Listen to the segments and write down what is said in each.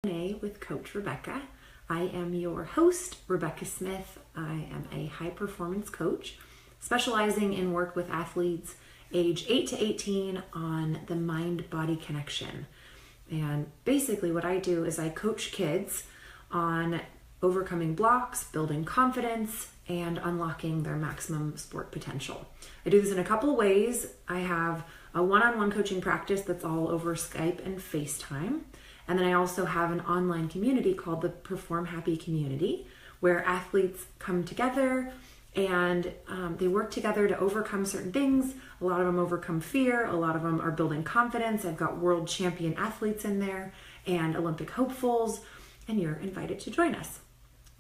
Q&A with Coach Rebecca. I am your host, Rebecca Smith. I am a high performance coach specializing in work with athletes age 8 to 18 on the mind-body connection. And basically what I do is I coach kids on overcoming blocks, building confidence, and unlocking their maximum sport potential. I do this in a couple of ways. I have a one-on-one coaching practice that's all over Skype and FaceTime. And then I also have an online community called the Perform Happy Community, where athletes come together and they work together to overcome certain things. A lot of them overcome fear. A lot of them are building confidence. I've got world champion athletes in there and Olympic hopefuls, and you're invited to join us.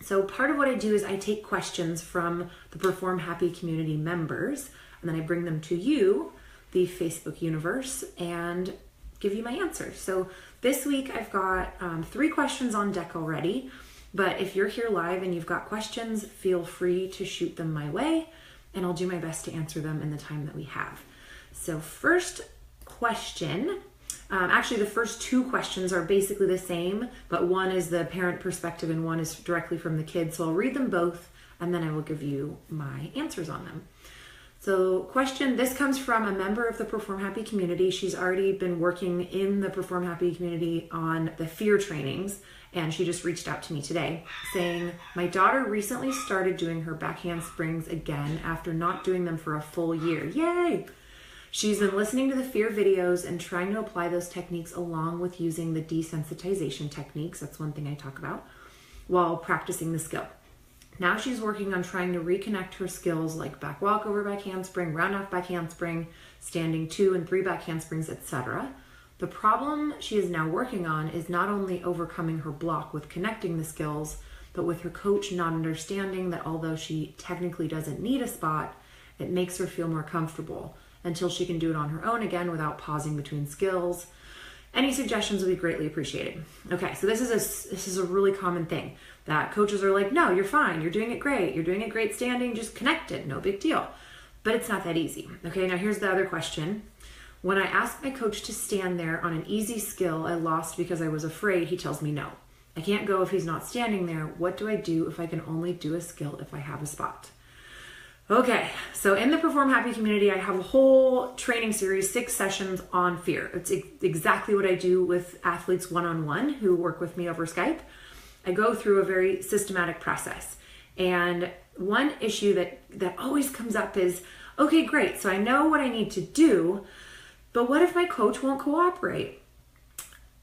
So part of what I do is I take questions from the Perform Happy Community members, and then I bring them to you, the Facebook universe, and give you my answers. So this week I've got 3 questions on deck already, but if you're here live and you've got questions, feel free to shoot them my way and I'll do my best to answer them in the time that we have. So first question, actually the first 2 questions are basically the same, but one is the parent perspective and one is directly from the kids. So I'll read them both and then I will give you my answers on them. So this comes from a member of the Perform Happy community. She's already been working in the Perform Happy community on the fear trainings, and she just reached out to me today saying, my daughter recently started doing her back handsprings again after not doing them for a full year. Yay! She's been listening to the fear videos and trying to apply those techniques along with using the desensitization techniques, that's one thing I talk about, while practicing the skill. Now she's working on trying to reconnect her skills like back walkover back handspring, round off back handspring, standing 2 and 3 back handsprings, etc. The problem she is now working on is not only overcoming her block with connecting the skills, but with her coach not understanding that although she technically doesn't need a spot, it makes her feel more comfortable until she can do it on her own again without pausing between skills. Any suggestions would be greatly appreciated. Okay, so this is a really common thing that coaches are like, no, you're fine. You're doing it great. You're doing it great standing, just connect it. No big deal. But it's not that easy. Okay, now here's the other question. When I asked my coach to stand there on an easy skill I lost because I was afraid, he tells me no. I can't go if he's not standing there. What do I do if I can only do a skill if I have a spot? Okay, so in the Perform Happy community, I have a whole training series, 6 sessions on fear. It's exactly what I do with athletes one-on-one who work with me over Skype. I go through a very systematic process. And one issue that always comes up is, okay, great, so I know what I need to do, but what if my coach won't cooperate?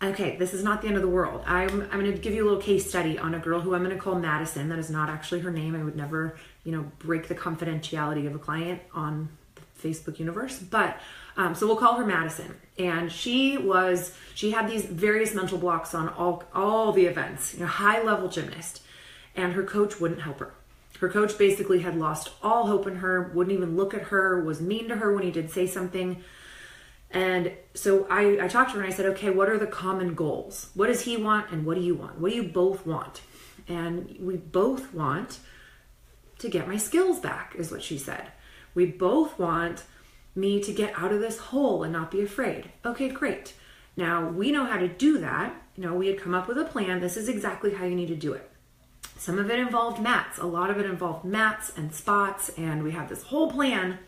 Okay, this is not the end of the world. I'm going to give you a little case study on a girl who I'm going to call Madison. That is not actually her name. I would never, break the confidentiality of a client on the Facebook universe. But so we'll call her Madison. And she had these various mental blocks on all the events. High level gymnast, and her coach wouldn't help her. Her coach basically had lost all hope in her. Wouldn't even look at her. Was mean to her when he did say something. And so I talked to her and I said, okay, what are the common goals? What does he want and what do you want? What do you both want? And we both want to get my skills back, is what she said. We both want me to get out of this hole and not be afraid. Okay, great. Now we know how to do that. We had come up with a plan. This is exactly how you need to do it. Some of it involved mats. A lot of it involved mats and spots. And we have this whole plan,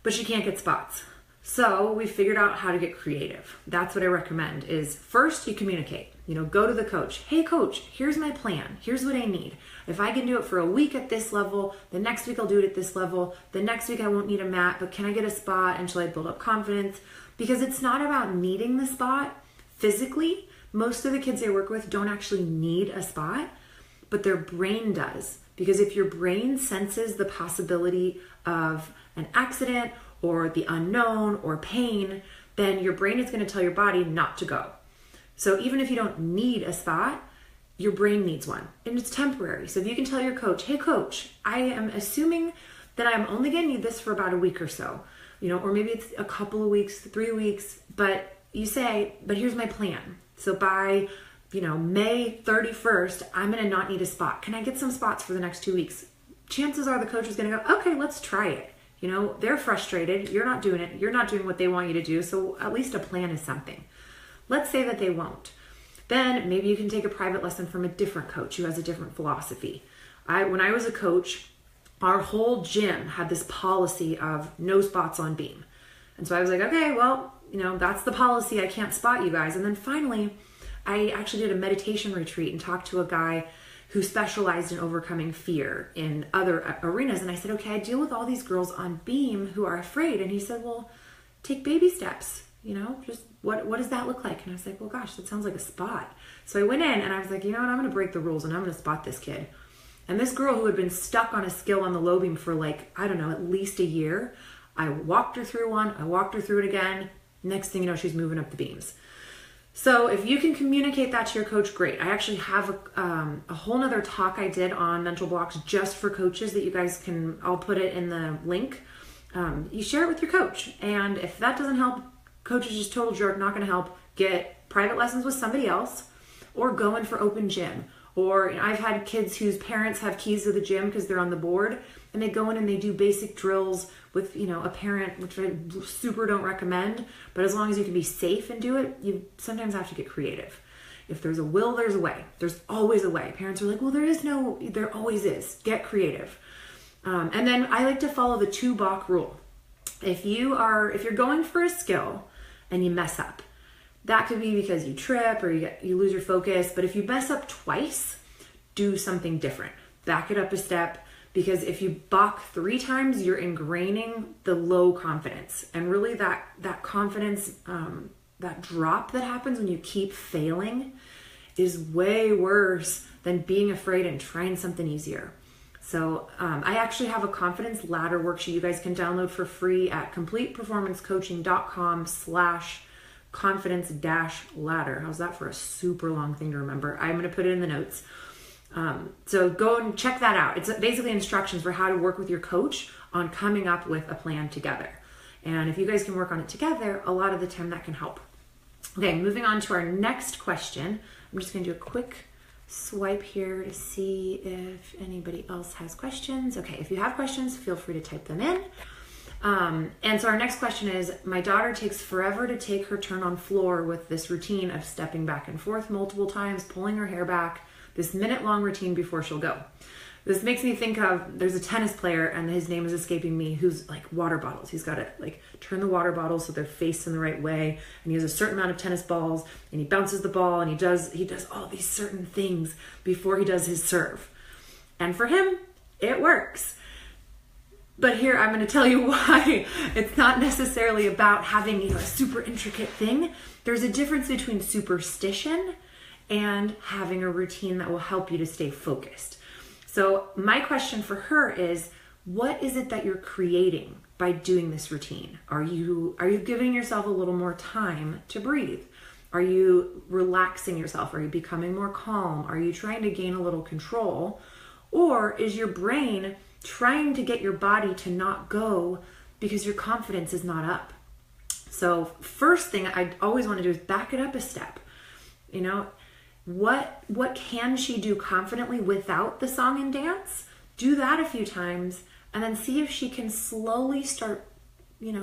but she can't get spots. So we figured out how to get creative. That's what I recommend is first you communicate, go to the coach. Hey coach, here's my plan. Here's what I need. If I can do it for a week at this level, the next week I'll do it at this level. The next week I won't need a mat, but can I get a spot and shall I build up confidence? Because it's not about needing the spot physically. Most of the kids I work with don't actually need a spot, but their brain does. Because if your brain senses the possibility of an accident or the unknown or pain, then your brain is going to tell your body not to go. So even if you don't need a spot, your brain needs one, and it's temporary. So if you can tell your coach, hey coach, I am assuming that I'm only going to need this for about a week or so, or maybe it's a couple of weeks, 3 weeks, but you say, but here's my plan. So by, May 31st, I'm going to not need a spot. Can I get some spots for the next 2 weeks? Chances are the coach is going to go, okay, let's try it. They're frustrated. You're not doing it. You're not doing what they want you to do. So at least a plan is something. Let's say that they won't. Then maybe you can take a private lesson from a different coach who has a different philosophy. When I was a coach, our whole gym had this policy of no spots on beam. And so I was like, okay, well, that's the policy. I can't spot you guys. And then finally, I actually did a meditation retreat and talked to a guy who specialized in overcoming fear in other arenas. And I said, okay, I deal with all these girls on beam who are afraid. And he said, well, take baby steps, just what does that look like? And I was like, well, gosh, that sounds like a spot. So I went in and I was like, you know what, I'm going to break the rules and I'm going to spot this kid. And this girl who had been stuck on a skill on the low beam for at least a year, I walked her through one, I walked her through it again. Next thing you know, she's moving up the beams. So if you can communicate that to your coach, great. I actually have a whole nother talk I did on mental blocks just for coaches that you guys can, I'll put it in the link. You share it with your coach. And if that doesn't help, coach is just total jerk, not going to help, get private lessons with somebody else or go in for open gym. Or I've had kids whose parents have keys to the gym because they're on the board and they go in and they do basic drills with, a parent, which I super don't recommend. But as long as you can be safe and do it, you sometimes have to get creative. If there's a will, there's a way. There's always a way. Parents are like, well, there always is. Get creative. And then I like to follow the 2-balk rule. If you're going for a skill and you mess up, that could be because you trip or you lose your focus. But if you mess up twice, do something different. Back it up a step, because if you balk 3 times, you're ingraining the low confidence. And really that confidence, that drop that happens when you keep failing is way worse than being afraid and trying something easier. So I actually have a confidence ladder worksheet you guys can download for free at completeperformancecoaching.com/confidence-ladder. How's that for a super long thing to remember? I'm going to put it in the notes. So go and check that out. It's basically instructions for how to work with your coach on coming up with a plan together. And if you guys can work on it together, a lot of the time that can help. Okay, moving on to our next question. I'm just going to do a quick swipe here to see if anybody else has questions. Okay, if you have questions, feel free to type them in. And so our next question is, my daughter takes forever to take her turn on floor with this routine of stepping back and forth multiple times, pulling her hair back, this minute-long routine before she'll go. This makes me think of, there's a tennis player and his name is escaping me, who's like water bottles. He's got to turn the water bottles so they're faced in the right way. And he has a certain amount of tennis balls and he bounces the ball and he does all these certain things before he does his serve. And for him, it works. But here, I'm going to tell you why it's not necessarily about having a super intricate thing. There's a difference between superstition and having a routine that will help you to stay focused. So my question for her is, what is it that you're creating by doing this routine? Are you giving yourself a little more time to breathe? Are you relaxing yourself? Are you becoming more calm? Are you trying to gain a little control? Or is your brain trying to get your body to not go because your confidence is not up? So first thing I always want to do is back it up a step. What can she do confidently without the song and dance? Do that a few times and then see if she can slowly start,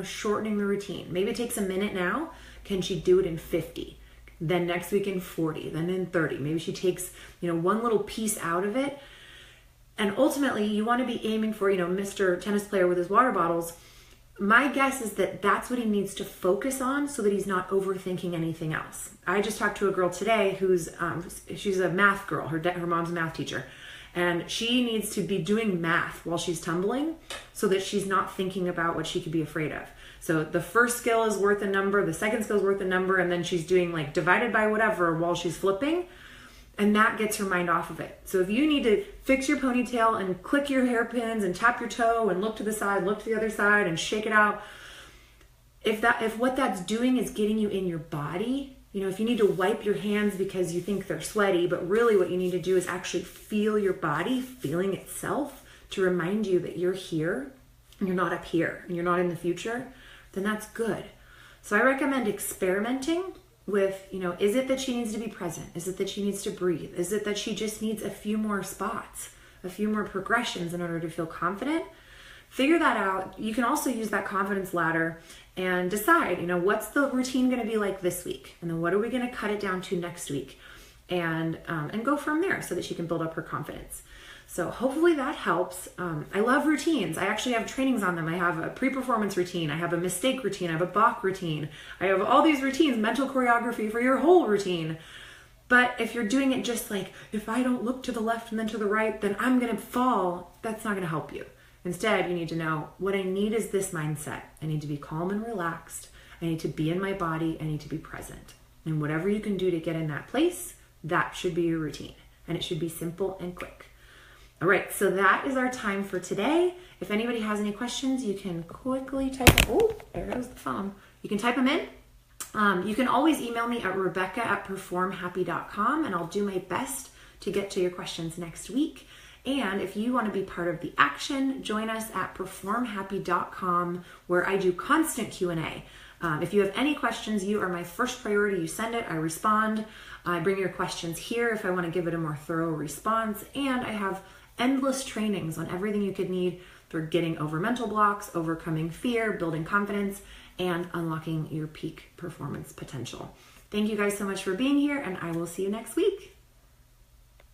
shortening the routine. Maybe it takes a minute now. Can she do it in 50? Then next week in 40, then in 30. Maybe she takes, one little piece out of it. And ultimately you want to be aiming for, Mr. Tennis player with his water bottles. My guess is that that's what he needs to focus on so that he's not overthinking anything else. I just talked to a girl today who's, she's a math girl. Her mom's a math teacher. And she needs to be doing math while she's tumbling so that she's not thinking about what she could be afraid of. So the first skill is worth a number, the second skill is worth a number, and then she's doing divided by whatever while she's flipping. And that gets her mind off of it. So if you need to fix your ponytail and click your hairpins and tap your toe and look to the side, look to the other side and shake it out, if what that's doing is getting you in your body, if you need to wipe your hands because you think they're sweaty, but really what you need to do is actually feel your body feeling itself to remind you that you're here and you're not up here and you're not in the future, then that's good. So I recommend experimenting with, is it that she needs to be present? Is it that she needs to breathe? Is it that she just needs a few more spots, a few more progressions in order to feel confident? Figure that out. You can also use that confidence ladder and decide, what's the routine going to be like this week? And then what are we going to cut it down to next week? and go from there so that she can build up her confidence. So hopefully that helps. I love routines. I actually have trainings on them. I have a pre-performance routine. I have a mistake routine. I have a balk routine. I have all these routines, mental choreography for your whole routine. But if you're doing it just like, if I don't look to the left and then to the right, then I'm going to fall, that's not going to help you. Instead, you need to know what I need is this mindset. I need to be calm and relaxed. I need to be in my body. I need to be present. And whatever you can do to get in that place, that should be your routine. And it should be simple and quick. All right, so that is our time for today. If anybody has any questions, you can quickly type, oh, there goes the phone. You can type them in. You can always email me at rebecca@performhappy.com, and I'll do my best to get to your questions next week. And if you want to be part of the action, join us at performhappy.com, where I do constant Q&A. If you have any questions, you are my first priority. You send it, I respond. I bring your questions here if I want to give it a more thorough response. And I have endless trainings on everything you could need for getting over mental blocks, overcoming fear, building confidence, and unlocking your peak performance potential. Thank you guys so much for being here, and I will see you next week.